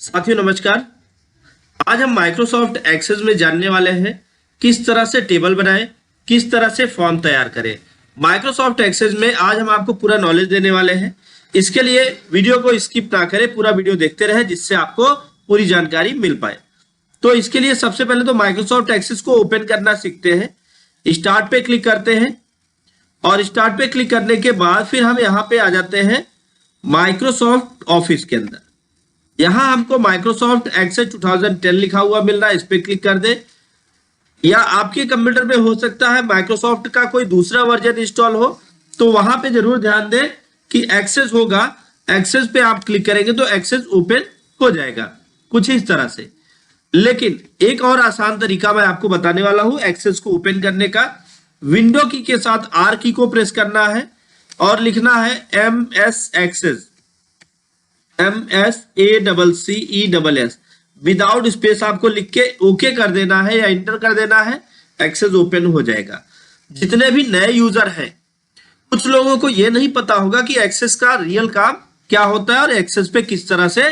साथियों नमस्कार। आज हम माइक्रोसॉफ्ट एक्सेस में जानने वाले हैं किस तरह से टेबल बनाएं, किस तरह से फॉर्म तैयार करें। माइक्रोसॉफ्ट एक्सेस में आज हम आपको पूरा नॉलेज देने वाले हैं। इसके लिए वीडियो को स्किप ना करें, पूरा वीडियो देखते रहें जिससे आपको पूरी जानकारी मिल पाए। तो इसके लिए सबसे पहले तो माइक्रोसॉफ्ट एक्सेस को ओपन करना सीखते हैं। स्टार्ट पे क्लिक करते हैं और स्टार्ट पे क्लिक करने के बाद फिर हम यहाँ पे आ जाते हैं माइक्रोसॉफ्ट ऑफिस के अंदर। यहां हमको माइक्रोसॉफ्ट एक्सेस 2010 लिखा हुआ मिल रहा है, इस पे क्लिक कर दे। या आपके कंप्यूटर में हो सकता है माइक्रोसॉफ्ट का कोई दूसरा वर्जन इंस्टॉल हो, तो वहां पे जरूर ध्यान दें कि एक्सेस होगा, एक्सेस पे आप क्लिक करेंगे तो एक्सेस ओपन हो जाएगा कुछ इस तरह से। लेकिन एक और आसान तरीका मैं आपको बताने वाला हूं एक्सेस को ओपन करने का। विंडो की के साथ आर की को प्रेस करना है और लिखना है MS Access, MSACCESS without space आपको लिख के ओके कर देना है या इंटर कर देना है। एक्सेस ओपन हो जाएगा। जितने भी नए यूजर हैं, कुछ लोगों को यह नहीं पता होगा कि एक्सेस का रियल काम क्या होता है और एक्सेस पे किस तरह से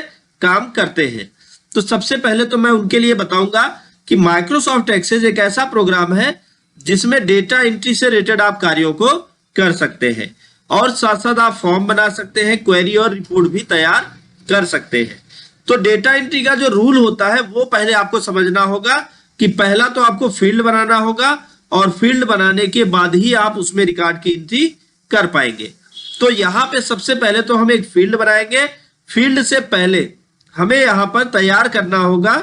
काम करते हैं। तो सबसे पहले तो मैं उनके लिए बताऊंगा कि माइक्रोसॉफ्ट एक्सेस एक ऐसा प्रोग्राम है जिसमें डेटा एंट्री से रिलेटेड आप कार्यों को कर सकते हैं और साथ साथ आप फॉर्म बना सकते हैं, क्वेरी और रिपोर्ट भी तैयार कर सकते हैं। तो डेटा एंट्री का जो रूल होता है वो पहले आपको समझना होगा कि पहला तो आपको फील्ड बनाना होगा और फील्ड बनाने के बाद ही आप उसमें रिकॉर्ड की एंट्री कर पाएंगे। तो यहाँ पे सबसे पहले तो हम एक फील्ड बनाएंगे। फील्ड से पहले हमें यहाँ पर तैयार करना होगा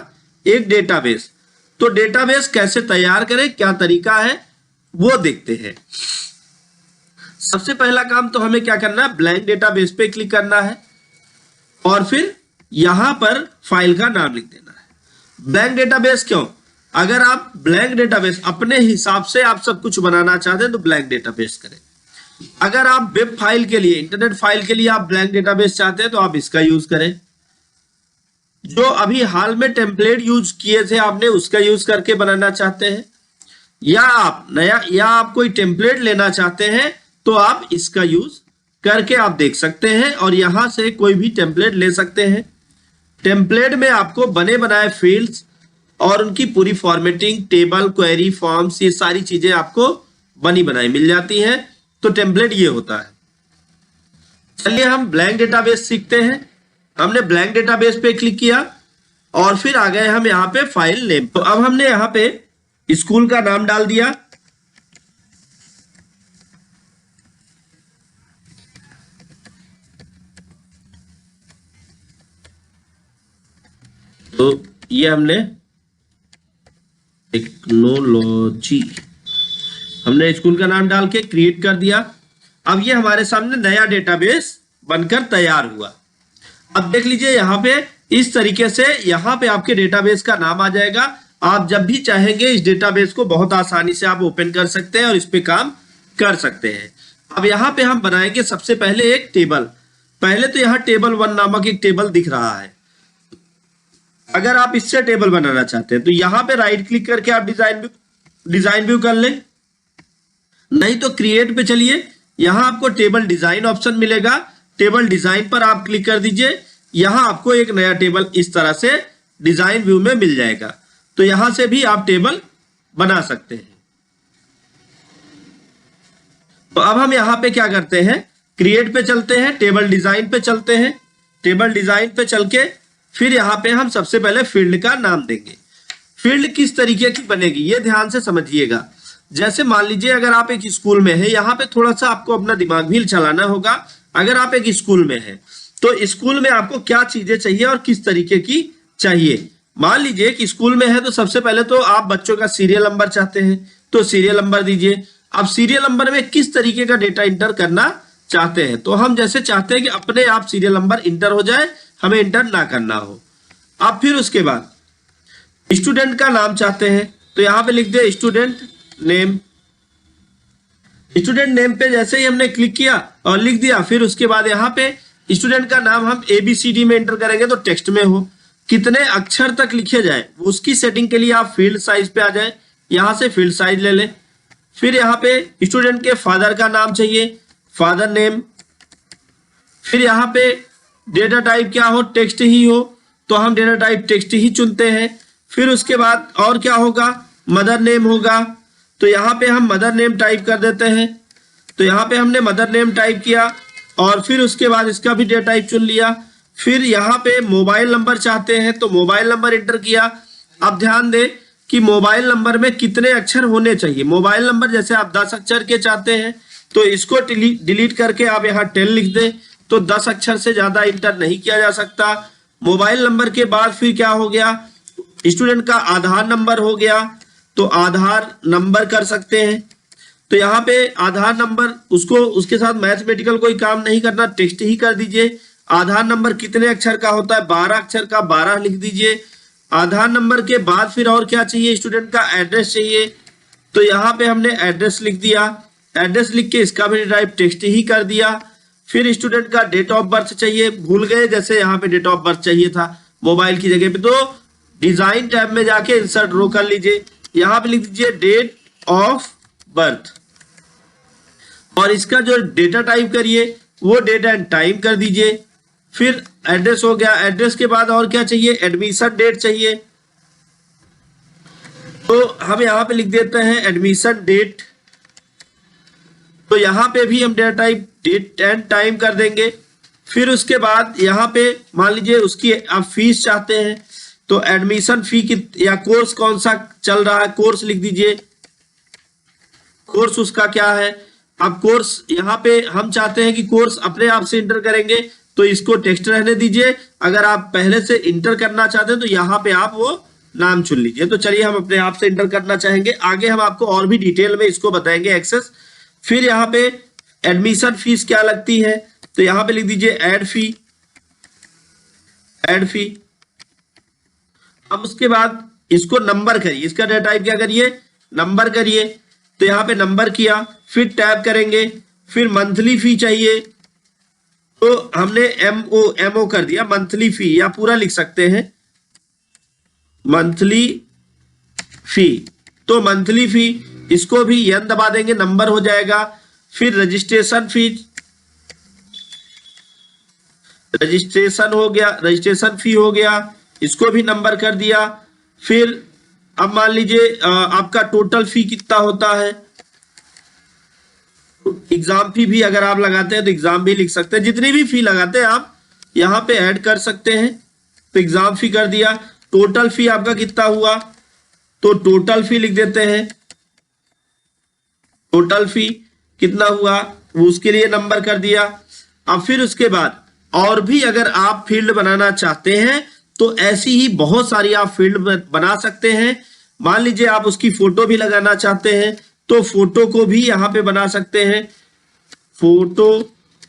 एक डेटाबेस। तो डेटाबेस कैसे तैयार करें, क्या तरीका है वो देखते हैं। सबसे पहला काम तो हमें क्या करना है, ब्लैंक डेटाबेस पे क्लिक करना है और फिर यहां पर फाइल का नाम लिख देना है। ब्लैंक डेटाबेस क्यों? अगर आप ब्लैंक डेटाबेस अपने हिसाब से आप सब कुछ बनाना चाहते हैं तो ब्लैंक डेटाबेस करें। अगर आप वेब फाइल के लिए, इंटरनेट फाइल के लिए आप ब्लैंक डेटाबेस चाहते हैं तो आप इसका यूज करें। जो अभी हाल में टेम्पलेट यूज किए थे आपने, उसका यूज करके बनाना चाहते हैं, या आप नया या आप कोई टेम्पलेट लेना चाहते हैं तो आप इसका यूज करके आप देख सकते हैं और यहां से कोई भी टेम्पलेट ले सकते हैं। टेम्पलेट में आपको बने बनाए फील्ड्स और उनकी पूरी फॉर्मेटिंग, टेबल, क्वेरी, फॉर्म्स, ये सारी चीजें आपको बनी बनाई मिल जाती हैं। तो टेम्पलेट ये होता है। चलिए हम ब्लैंक डेटाबेस सीखते हैं। हमने ब्लैंक डेटाबेस पे क्लिक किया और फिर आ गए हम यहाँ पे फाइल नेम। तो अब हमने यहाँ पे स्कूल का नाम डाल दिया। तो ये हमने टेक्नोलॉजी, हमने स्कूल का नाम डाल के क्रिएट कर दिया। अब ये हमारे सामने नया डेटाबेस बनकर तैयार हुआ। अब देख लीजिए यहाँ पे इस तरीके से यहाँ पे आपके डेटाबेस का नाम आ जाएगा। आप जब भी चाहेंगे इस डेटाबेस को बहुत आसानी से आप ओपन कर सकते हैं और इस पे काम कर सकते हैं। अब यहाँ पे हम बनाएंगे सबसे पहले एक टेबल। पहले तो यहाँ टेबल 1 नामक एक टेबल दिख रहा है। अगर आप इससे टेबल बनाना चाहते हैं तो यहां पे राइट क्लिक करके आप डिजाइन व्यू कर लें, नहीं तो क्रिएट पे चलिए। यहां आपको टेबल डिजाइन ऑप्शन मिलेगा। टेबल डिजाइन पर आप क्लिक कर दीजिए। यहां आपको एक नया टेबल इस तरह से डिजाइन व्यू में मिल जाएगा। तो यहां से भी आप टेबल बना सकते हैं। तो अब हम यहां पे क्या करते हैं, क्रिएट पे चलते हैं, टेबल डिजाइन पे चलते हैं। टेबल डिजाइन पे चल के फिर यहाँ पे हम सबसे पहले फील्ड का नाम देंगे। फील्ड किस तरीके की बनेगी ये ध्यान से समझिएगा। जैसे मान लीजिए अगर आप एक स्कूल में है, यहाँ पे थोड़ा सा आपको अपना दिमाग भी चलाना होगा। अगर आप एक स्कूल में है तो स्कूल में आपको क्या चीजें चाहिए और किस तरीके की चाहिए। मान लीजिए कि स्कूल में है तो सबसे पहले तो आप बच्चों का सीरियल नंबर चाहते हैं तो सीरियल नंबर दीजिए। अब सीरियल नंबर में किस तरीके का डेटा इंटर करना चाहते हैं, तो हम जैसे चाहते हैं कि अपने आप सीरियल नंबर इंटर हो जाए, हमें इंटर ना करना हो। अब फिर उसके बाद स्टूडेंट का नाम चाहते हैं तो यहां पे लिख दे स्टूडेंट नेम। स्टूडेंट नेम पे जैसे ही हमने क्लिक किया और लिख दिया, फिर उसके बाद यहाँ पे स्टूडेंट का नाम हम ABCD में एंटर करेंगे तो टेक्स्ट में हो। कितने अक्षर तक लिखे जाए उसकी सेटिंग के लिए आप फील्ड साइज पे आ जाए, यहां से फील्ड साइज ले लें। फिर यहाँ पे स्टूडेंट के फादर का नाम चाहिए, फादर नेम। फिर यहाँ पे डेटा टाइप क्या हो, टेक्स्ट ही हो तो हम डेटा टाइप टेक्स्ट ही चुनते हैं। फिर उसके बाद और क्या होगा, मदर नेम होगा, तो यहाँ पे हम मदर नेम टाइप कर देते हैं। तो यहाँ पे हमने मदर नेम टाइप किया और फिर उसके बाद इसका भी डेटा टाइप चुन लिया। फिर यहाँ पे मोबाइल नंबर चाहते हैं तो मोबाइल नंबर एंटर किया। अब ध्यान दें कि मोबाइल नंबर में कितने अक्षर होने चाहिए। मोबाइल नंबर जैसे आप 10 अक्षर के चाहते हैं तो इसको डिलीट करके आप यहाँ 10 लिख दें, तो 10 अक्षर से ज्यादा इंटर नहीं किया जा सकता। मोबाइल नंबर के बाद फिर क्या हो गया, स्टूडेंट का आधार नंबर हो गया, तो आधार नंबर कर सकते हैं। तो यहाँ पे आधार नंबर उसको उसके साथ मैथमेटिकल कोई काम नहीं करना, टेक्स्ट ही कर दीजिए। आधार नंबर कितने अक्षर का होता है, 12 अक्षर का, 12 लिख दीजिए। आधार नंबर के बाद फिर और क्या चाहिए, स्टूडेंट का एड्रेस चाहिए, तो यहाँ पे हमने एड्रेस लिख दिया। एड्रेस लिख के इसका भी टाइप टेक्स्ट ही कर दिया। फिर स्टूडेंट का डेट ऑफ बर्थ चाहिए, भूल गए जैसे यहाँ पे डेट ऑफ बर्थ चाहिए था मोबाइल की जगह पे, तो डिजाइन टैब में जाके इंसर्ट रो कर लीजिए, यहाँ पे लिख दीजिए डेट ऑफ बर्थ और इसका जो डेटा टाइप करिए वो डेट एंड टाइम कर दीजिए। फिर एड्रेस हो गया, एड्रेस के बाद और क्या चाहिए, एडमिशन डेट चाहिए, तो हम यहाँ पे लिख देते हैं एडमिशन डेट। तो यहाँ पे भी हम data type date and time कर देंगे। फिर उसके बाद यहाँ पे मान लीजिए उसकी आप फीस चाहते हैं तो एडमिशन फी की या कोर्स कौन सा चल रहा है, कोर्स लिख दीजिए, कोर्स उसका क्या है। अब कोर्स यहाँ पे हम चाहते हैं कि कोर्स अपने आप से इंटर करेंगे तो इसको टेक्स्ट रहने दीजिए। अगर आप पहले से इंटर करना चाहते हैं तो यहाँ पे आप वो नाम चुन लीजिए। तो चलिए हम अपने आप से इंटर करना चाहेंगे, आगे हम आपको और भी डिटेल में इसको बताएंगे एक्सेस। फिर यहाँ पे एडमिशन फीस क्या लगती है, तो यहाँ पे लिख दीजिए एड फी, एड फी। अब उसके बाद इसको नंबर करिए, इसका डेटा टाइप क्या करिए, नंबर करिए, तो यहाँ पे नंबर किया। फिर टैब करेंगे, फिर मंथली फी चाहिए तो हमने एमओ कर दिया, मंथली फी, या पूरा लिख सकते हैं मंथली फी। तो मंथली फी इसको भी एन दबा देंगे, नंबर हो जाएगा। फिर रजिस्ट्रेशन फी, रजिस्ट्रेशन हो गया, रजिस्ट्रेशन फी हो गया, इसको भी नंबर कर दिया। फिर अब मान लीजिए आपका टोटल फी कितना होता है, एग्जाम फी भी अगर आप लगाते हैं तो एग्जाम भी लिख सकते हैं, जितनी भी फी लगाते हैं आप यहाँ पे ऐड कर सकते हैं। तो एग्जाम फी कर दिया। टोटल फी आपका कितना हुआ, तो टोटल फी लिख देते हैं, टोटल फी कितना हुआ वो उसके लिए नंबर कर दिया। अब फिर उसके बाद और भी अगर आप फील्ड बनाना चाहते हैं तो ऐसी ही बहुत सारी आप फील्ड बना सकते हैं। मान लीजिए आप उसकी फोटो भी लगाना चाहते हैं तो फोटो को भी यहाँ पे बना सकते हैं, फोटो।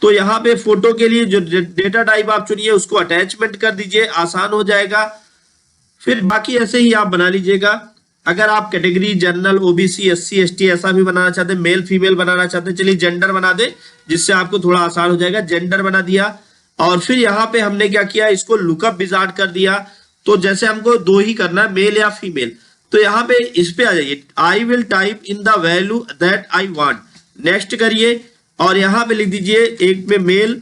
तो यहाँ पे फोटो के लिए जो डेटा टाइप आप चुनिए उसको अटैचमेंट कर दीजिए, आसान हो जाएगा। फिर बाकी ऐसे ही आप बना लीजिएगा। अगर आप category general, OBC, SC, ST ऐसा भी बनाना चाहते हैं, मेल फीमेल बनाना चाहते हैं, चलिए जेंडर बना दे जिससे आपको थोड़ा आसान हो जाएगा। जेंडर बना दिया और फिर यहाँ पे हमने क्या किया, इसको लुकअप विजार्ड कर दिया। तो जैसे हमको दो ही करना है, मेल या फीमेल, तो यहाँ पे इस पे आ जाइए, I will type in the value that I want, next करिए और यहाँ पे लिख दीजिए एक में मेल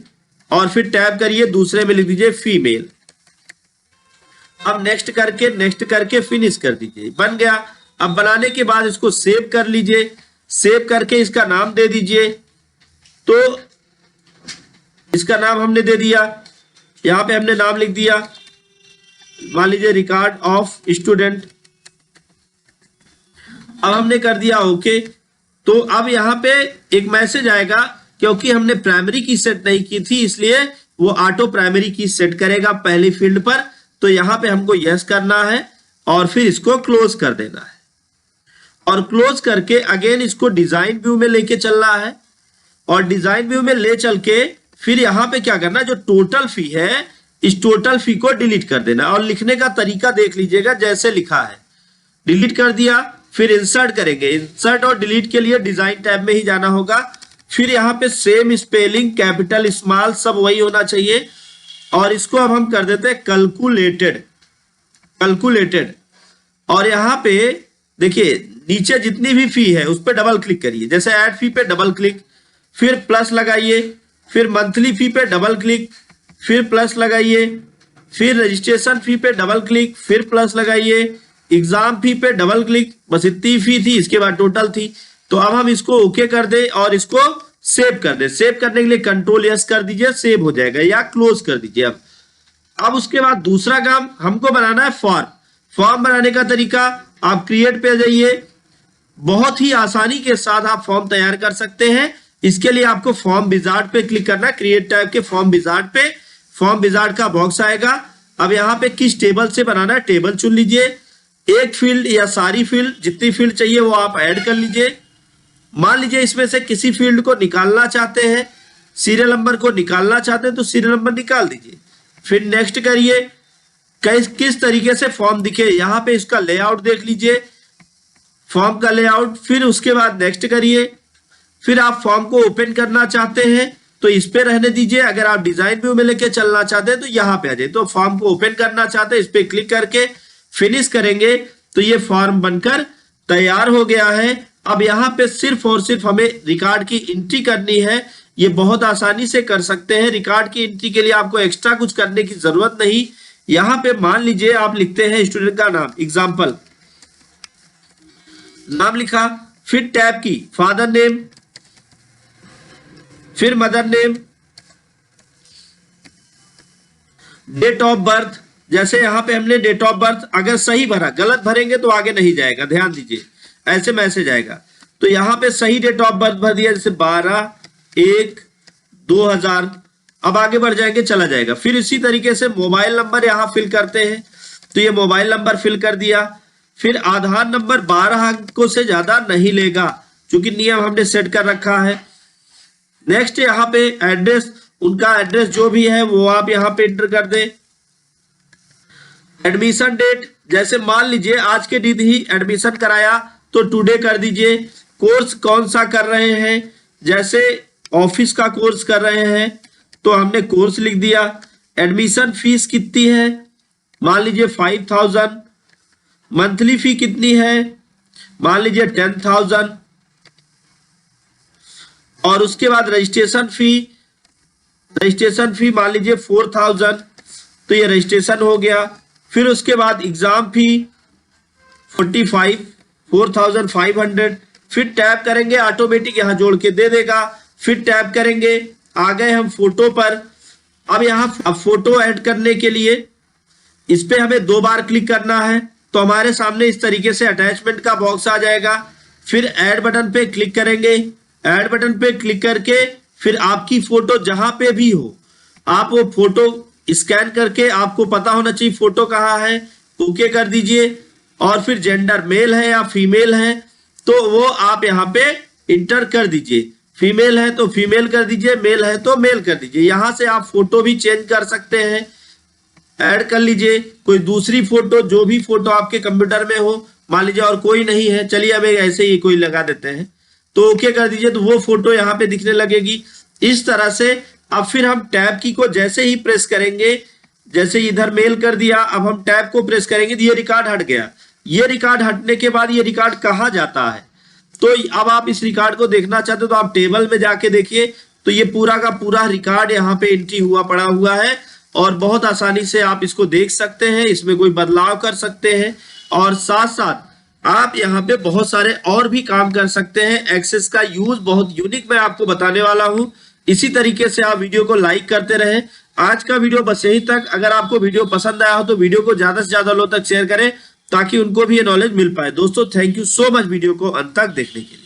और फिर टैब करिए, दूसरे में लिख दीजिए फीमेल। अब नेक्स्ट करके फिनिश कर दीजिए, बन गया। अब बनाने के बाद इसको सेव कर लीजिए, सेव करके इसका नाम दे दीजिए। तो इसका नाम हमने दे दिया, यहाँ पे हमने नाम लिख दिया, मान लीजिए रिकॉर्ड ऑफ स्टूडेंट। अब हमने कर दिया ओके। तो अब यहाँ पे एक मैसेज आएगा, क्योंकि हमने प्राइमरी की सेट नहीं की थी इसलिए वो ऑटो प्राइमरी की सेट करेगा पहली फील्ड पर। तो यहाँ पे हमको यस करना है और फिर इसको क्लोज कर देना है और क्लोज करके अगेन इसको डिजाइन व्यू में लेके चलना है और डिजाइन व्यू में ले चल के फिर यहाँ पे क्या करना है, जो टोटल फी है इस टोटल फी को डिलीट कर देना। और लिखने का तरीका देख लीजिएगा जैसे लिखा है, डिलीट कर दिया। फिर इंसर्ट करेंगे, इंसर्ट और डिलीट के लिए डिजाइन टैब में ही जाना होगा। फिर यहाँ पे सेम स्पेलिंग, कैपिटल स्मॉल सब वही होना चाहिए और इसको अब हम कर देते हैं कैलकुलेटेड, कैलकुलेटेड। और यहाँ पे देखिए नीचे जितनी भी फी है उस पर डबल क्लिक करिए, जैसे ऐड फी पे डबल क्लिक, फिर प्लस लगाइए, फिर मंथली फी पे डबल क्लिक, फिर प्लस लगाइए, फिर रजिस्ट्रेशन फी पे डबल क्लिक, फिर प्लस लगाइए, एग्जाम फी पे डबल क्लिक, बस इतनी फी थी, इसके बाद टोटल थी। तो अब हम इसको ओके कर दे और इसको सेव कर दे। सेव करने के लिए कंट्रोल यस कर दीजिए, सेव हो जाएगा, या क्लोज कर दीजिए। अब उसके बाद दूसरा काम हमको बनाना है फॉर्म। फॉर्म बनाने का तरीका, आप क्रिएट पे जाइए, बहुत ही आसानी के साथ आप फॉर्म तैयार कर सकते हैं। इसके लिए आपको फॉर्म विजार्ड पे क्लिक करना है, क्रिएट टाइप के फॉर्म विजार्ड पे। फॉर्म विजार्ड का बॉक्स आएगा। अब यहाँ पे किस टेबल से बनाना है, टेबल चुन लीजिए। एक फील्ड या सारी फील्ड, जितनी फील्ड चाहिए वो आप ऐड कर लीजिए। मान लीजिए इसमें से किसी फील्ड को निकालना चाहते हैं, सीरियल नंबर को निकालना चाहते हैं तो सीरियल नंबर निकाल दीजिए। फिर नेक्स्ट करिए, किस तरीके से फॉर्म दिखे, यहाँ पे इसका लेआउट देख लीजिए, फॉर्म का लेआउट। फिर उसके बाद नेक्स्ट करिए। फिर आप फॉर्म को ओपन करना चाहते हैं तो इस पे रहने दीजिए। अगर आप डिजाइन व्यू में लेके चलना चाहते हैं तो यहाँ पे आ जाए। तो फॉर्म को ओपन करना चाहते हैं, इस पे क्लिक करके फिनिश करेंगे तो ये फॉर्म बनकर तैयार हो गया है। अब यहाँ पे सिर्फ और सिर्फ हमें रिकॉर्ड की एंट्री करनी है। ये बहुत आसानी से कर सकते हैं। रिकॉर्ड की एंट्री के लिए आपको एक्स्ट्रा कुछ करने की जरूरत नहीं। यहाँ पे मान लीजिए आप लिखते हैं स्टूडेंट का नाम, एग्जाम्पल नाम लिखा, फिर टैब की फादर नेम, फिर mother name, date of birth. जैसे यहां पे हमने डेट ऑफ बर्थ अगर सही भरा, गलत भरेंगे तो आगे नहीं जाएगा, ध्यान दीजिए, ऐसे मैसेज आएगा। तो यहां पे सही डेट ऑफ बर्थ भर दिया, जैसे 12/1/2000। अब आगे बढ़ जाएंगे, चला जाएगा। फिर इसी तरीके से मोबाइल नंबर यहां फिल करते हैं, तो ये मोबाइल नंबर फिल कर दिया। फिर आधार नंबर 12 अंकों से ज्यादा नहीं लेगा, क्योंकि नियम हमने सेट कर रखा है। नेक्स्ट यहाँ पे एड्रेस, उनका एड्रेस जो भी है वो आप यहाँ पे एंटर कर दें। एडमिशन डेट, जैसे मान लीजिए आज के दिन ही एडमिशन कराया तो टुडे कर दीजिए। कोर्स कौन सा कर रहे हैं, जैसे ऑफिस का कोर्स कर रहे हैं तो हमने कोर्स लिख दिया। एडमिशन फीस कितनी है, मान लीजिए 5000। मंथली फी कितनी है, मान लीजिए 10,000। और उसके बाद रजिस्ट्रेशन फी मान लीजिए 4,000। तो ये रजिस्ट्रेशन हो गया। फिर उसके बाद एग्जाम फी 4,500। फिर टैब करेंगे, ऑटोमेटिक यहाँ जोड़ के दे देगा। फिर टैब करेंगे, आ गए हम फोटो पर। अब यहाँ अब फोटो ऐड करने के लिए इस पे हमें 2 बार क्लिक करना है, तो हमारे सामने इस तरीके से अटैचमेंट का बॉक्स आ जाएगा। फिर ऐड बटन पे क्लिक करेंगे। ऐड बटन पे क्लिक करके फिर आपकी फोटो जहां पे भी हो, आप वो फोटो स्कैन करके, आपको पता होना चाहिए फोटो कहाँ है, ओके कर दीजिए। और फिर जेंडर मेल है या फीमेल है तो वो आप यहाँ पे इंटर कर दीजिए। फीमेल है तो फीमेल कर दीजिए, मेल है तो मेल कर दीजिए। यहां से आप फोटो भी चेंज कर सकते हैं, ऐड कर लीजिए कोई दूसरी फोटो, जो भी फोटो आपके कंप्यूटर में हो। मान लीजिए और कोई नहीं है, चलिए अब ऐसे ही कोई लगा देते हैं, तो ओके कर दीजिए, तो वो फोटो यहाँ पे दिखने लगेगी इस तरह से। अब फिर हम टैब की को जैसे ही प्रेस करेंगे, जैसे इधर मेल कर दिया, अब हम टैब को प्रेस करेंगे तो ये रिकॉर्ड हट गया। ये रिकॉर्ड हटने के बाद ये रिकॉर्ड कहाँ जाता है, तो अब आप इस रिकॉर्ड को देखना चाहते हो तो आप टेबल में जाके देखिए, तो ये पूरा का पूरा रिकॉर्ड यहाँ पे एंट्री हुआ पड़ा हुआ है। और बहुत आसानी से आप इसको देख सकते हैं, इसमें कोई बदलाव कर सकते हैं। और साथ साथ आप यहाँ पे बहुत सारे और भी काम कर सकते हैं। एक्सेस का यूज बहुत यूनिक मैं आपको बताने वाला हूँ। इसी तरीके से आप वीडियो को लाइक करते रहें। आज का वीडियो बस यहीं तक। अगर आपको वीडियो पसंद आया हो तो वीडियो को ज्यादा से ज्यादा लोगों तक शेयर करें, ताकि उनको भी ये नॉलेज मिल पाए। दोस्तों thank you so much video को अंत तक देखने के लिए।